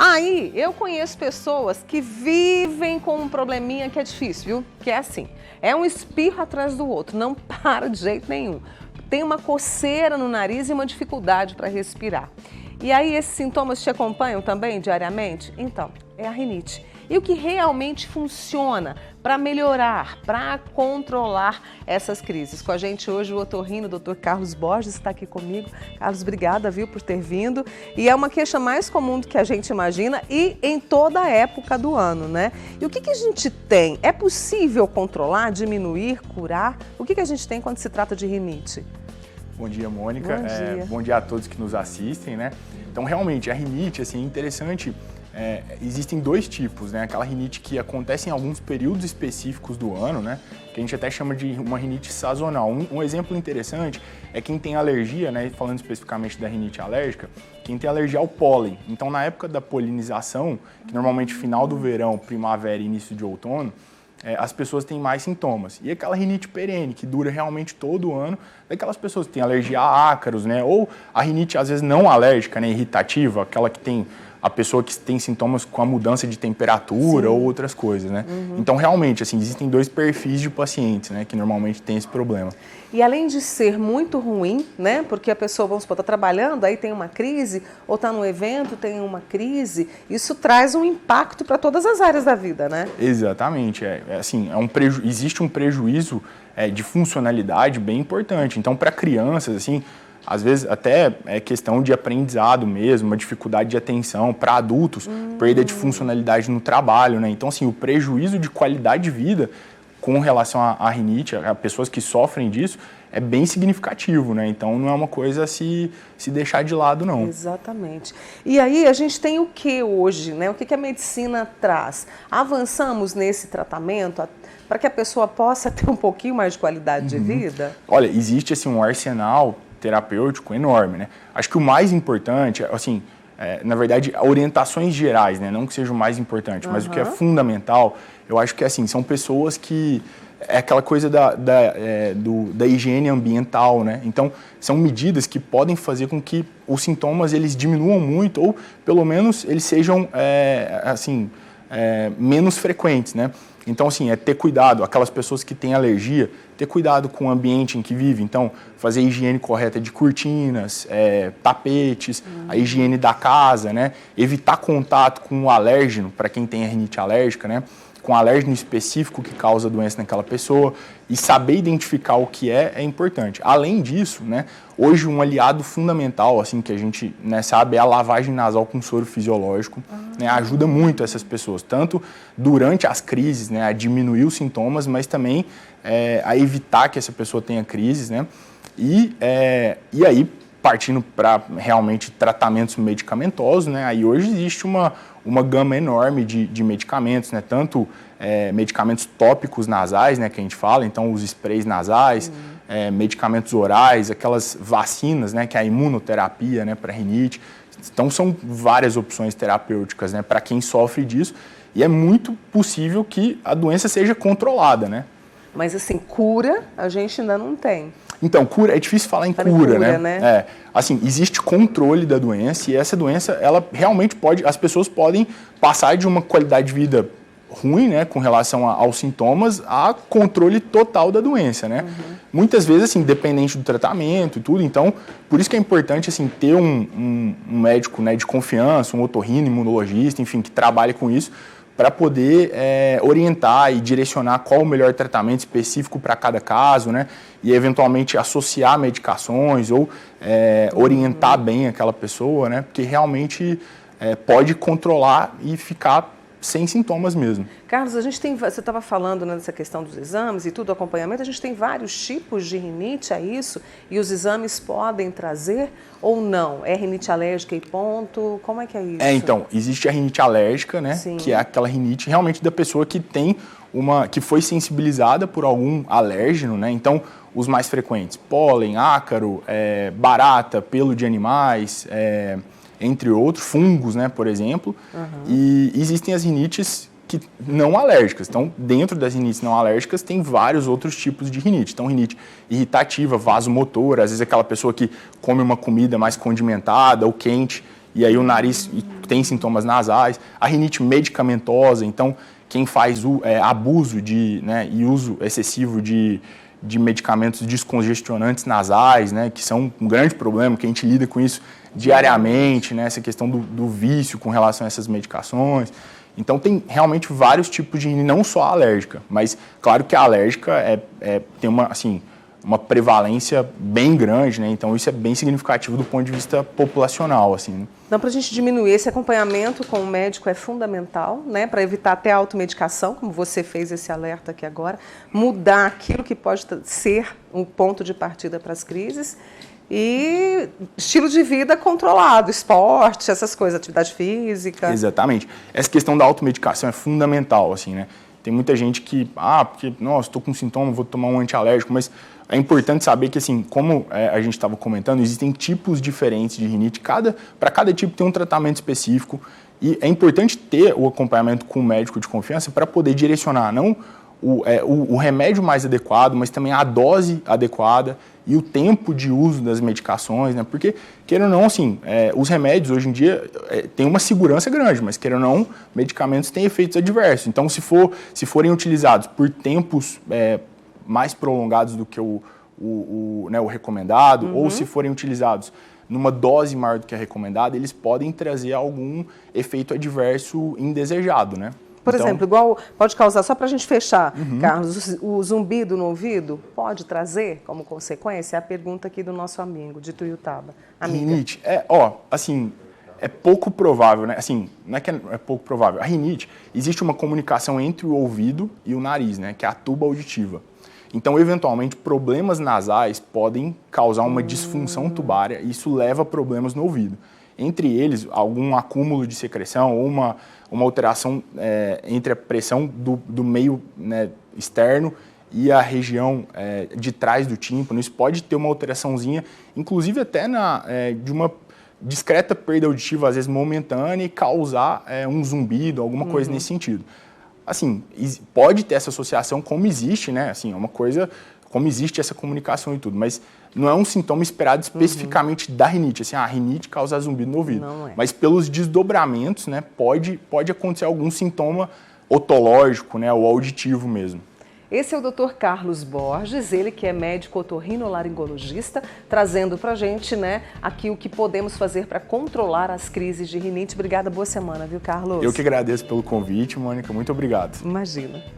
Aí, eu conheço pessoas que vivem com um probleminha que é difícil, viu? Que é assim, é um espirro atrás do outro, não para de jeito nenhum. Tem uma coceira no nariz e uma dificuldade para respirar. E aí, esses sintomas te acompanham também diariamente? Então, é a rinite. E o que realmente funciona para melhorar, para controlar essas crises? Com a gente hoje o otorrino, o Dr. Carlos Borges, está aqui comigo. Carlos, obrigada, viu, por ter vindo. E é uma queixa mais comum do que a gente imagina e em toda a época do ano, né? E o que a gente tem? É possível controlar, diminuir, curar? O que a gente tem quando se trata de rinite? Bom dia, Mônica. Bom dia. Bom dia a todos que nos assistem, né? Então, realmente, a rinite, assim, é interessante. Existem dois tipos, né? Aquela rinite que acontece em alguns períodos específicos do ano, né? Que a gente até chama de uma rinite sazonal. Um exemplo interessante é quem tem alergia, né? Falando especificamente da rinite alérgica, quem tem alergia ao pólen. Então, na época da polinização, que normalmente final do verão, primavera e início de outono, as pessoas têm mais sintomas. E aquela rinite perene, que dura realmente todo o ano, daquelas pessoas que têm alergia a ácaros, né? Ou a rinite, às vezes, não alérgica, né? Irritativa, aquela que tem a pessoa que tem sintomas com a mudança de temperatura. Sim. Ou outras coisas, né? Uhum. Então, realmente, assim, existem dois perfis de pacientes, né? Que normalmente tem esse problema. E além de ser muito ruim, né? Porque a pessoa, vamos supor, está trabalhando, aí tem uma crise, ou está no evento, tem uma crise, isso traz um impacto para todas as áreas da vida, né? Exatamente. Existe um prejuízo de funcionalidade bem importante. Então, para crianças, assim, às vezes até é questão de aprendizado mesmo, uma dificuldade de atenção. Para adultos, perda de funcionalidade no trabalho, né? Então, assim, o prejuízo de qualidade de vida com relação à rinite, a pessoas que sofrem disso, é bem significativo, né? Então, não é uma coisa a se deixar de lado, não. Exatamente. E aí, a gente tem o que hoje, né? O que a medicina traz? Avançamos nesse tratamento para que a pessoa possa ter um pouquinho mais de qualidade de vida? Olha, existe, assim, um arsenal terapêutico enorme, né? Acho que o mais importante, assim, na verdade, orientações gerais, né? Não que seja o mais importante, mas o que é fundamental, eu acho que, assim, são pessoas que é aquela coisa da higiene ambiental, né? Então, são medidas que podem fazer com que os sintomas eles diminuam muito ou, pelo menos, eles sejam, menos frequentes, né? Então, assim, ter cuidado, aquelas pessoas que têm alergia, ter cuidado com o ambiente em que vive. Então, fazer a higiene correta de cortinas, tapetes, a higiene da casa, né? Evitar contato com o alérgeno, para quem tem a rinite alérgica, né? Com alérgeno específico que causa a doença naquela pessoa e saber identificar o que é importante. Além disso, né, hoje um aliado fundamental, assim, que a gente, né, sabe, é a lavagem nasal com soro fisiológico, né, ajuda muito essas pessoas, tanto durante as crises, né, a diminuir os sintomas, mas também a evitar que essa pessoa tenha crises, né, e aí, partindo para realmente tratamentos medicamentosos, né, aí hoje existe uma gama enorme de medicamentos, né, tanto medicamentos tópicos nasais, né, que a gente fala, então os sprays nasais, medicamentos orais, aquelas vacinas, né, que é a imunoterapia, né, para rinite. Então são várias opções terapêuticas, né, para quem sofre disso e é muito possível que a doença seja controlada, né. Mas assim, cura a gente ainda não tem. Então, cura, é difícil falar em cura, né? Assim, existe controle da doença e essa doença, ela realmente as pessoas podem passar de uma qualidade de vida ruim, né, com relação aos sintomas, a controle total da doença, né? Muitas vezes, assim, dependente do tratamento e tudo, então, por isso que é importante, assim, ter um médico, né, de confiança, um otorrino, imunologista, enfim, que trabalhe com isso, para poder orientar e direcionar qual o melhor tratamento específico para cada caso, né? E eventualmente associar medicações ou orientar bem aquela pessoa, né? Porque realmente pode controlar e ficar sem sintomas mesmo. Carlos, você estava falando, né, dessa questão dos exames e tudo, acompanhamento, a gente tem vários tipos de rinite, é isso? E os exames podem trazer ou não? É rinite alérgica e ponto? Como é que é isso? Então, existe a rinite alérgica, né? Sim. Que é aquela rinite realmente da pessoa que tem que foi sensibilizada por algum alérgeno, né? Então, os mais frequentes, pólen, ácaro, barata, pelo de animais, entre outros, fungos, né, por exemplo. E existem as rinites que não alérgicas. Então, dentro das rinites não alérgicas, tem vários outros tipos de rinite. Então, rinite irritativa, vasomotora, às vezes aquela pessoa que come uma comida mais condimentada ou quente e aí o nariz tem sintomas nasais, a rinite medicamentosa, então quem faz abuso e uso excessivo de medicamentos descongestionantes nasais, né, que são um grande problema, que a gente lida com isso diariamente, né, essa questão do vício com relação a essas medicações. Então tem realmente vários tipos de rinite, não só a alérgica, mas claro que a alérgica tem uma prevalência bem grande, né? Então isso é bem significativo do ponto de vista populacional, assim, né? Então, para a gente diminuir esse acompanhamento com o médico é fundamental, né? Para evitar até a automedicação, como você fez esse alerta aqui agora, mudar aquilo que pode ser um ponto de partida para as crises e estilo de vida controlado, esporte, essas coisas, atividade física. Exatamente. Essa questão da automedicação é fundamental, assim, né? Tem muita gente que, porque, nossa, estou com sintoma, vou tomar um antialérgico, mas é importante saber que, assim, como a gente estava comentando, existem tipos diferentes de rinite, para cada tipo tem um tratamento específico, e é importante ter o acompanhamento com o médico de confiança para poder direcionar, não o remédio mais adequado, mas também a dose adequada e o tempo de uso das medicações, né? Porque, querendo ou não, assim, os remédios hoje em dia têm uma segurança grande, mas, querendo ou não, medicamentos têm efeitos adversos. Então, se forem utilizados por tempos mais prolongados do que o recomendado, ou se forem utilizados numa dose maior do que a recomendada, eles podem trazer algum efeito adverso indesejado, né? Por exemplo, igual pode causar, só para a gente fechar, Carlos, o zumbido no ouvido pode trazer como consequência? É a pergunta aqui do nosso amigo de Tuiutaba. Rinite, assim, é pouco provável, né? Assim, não é que é pouco provável. A rinite, existe uma comunicação entre o ouvido e o nariz, né? Que é a tuba auditiva. Então, eventualmente, problemas nasais podem causar uma disfunção tubária e isso leva a problemas no ouvido. Entre eles, algum acúmulo de secreção ou uma alteração entre a pressão do meio, né, externo e a região de trás do tímpano. Isso pode ter uma alteraçãozinha, inclusive até de uma discreta perda auditiva, às vezes momentânea, e causar um zumbido, alguma coisa nesse sentido. Assim, pode ter essa associação como existe, né? Assim, é uma coisa, como existe essa comunicação e tudo, mas não é um sintoma esperado especificamente da rinite. Assim, a rinite causa zumbido no ouvido. Não é. Mas pelos desdobramentos, né, pode acontecer algum sintoma otológico, né, ou auditivo mesmo. Esse é o Dr. Carlos Borges, ele que é médico otorrinolaringologista, trazendo para a gente, né, aqui o que podemos fazer para controlar as crises de rinite. Obrigada, boa semana, viu, Carlos? Eu que agradeço pelo convite, Mônica, muito obrigado. Imagina.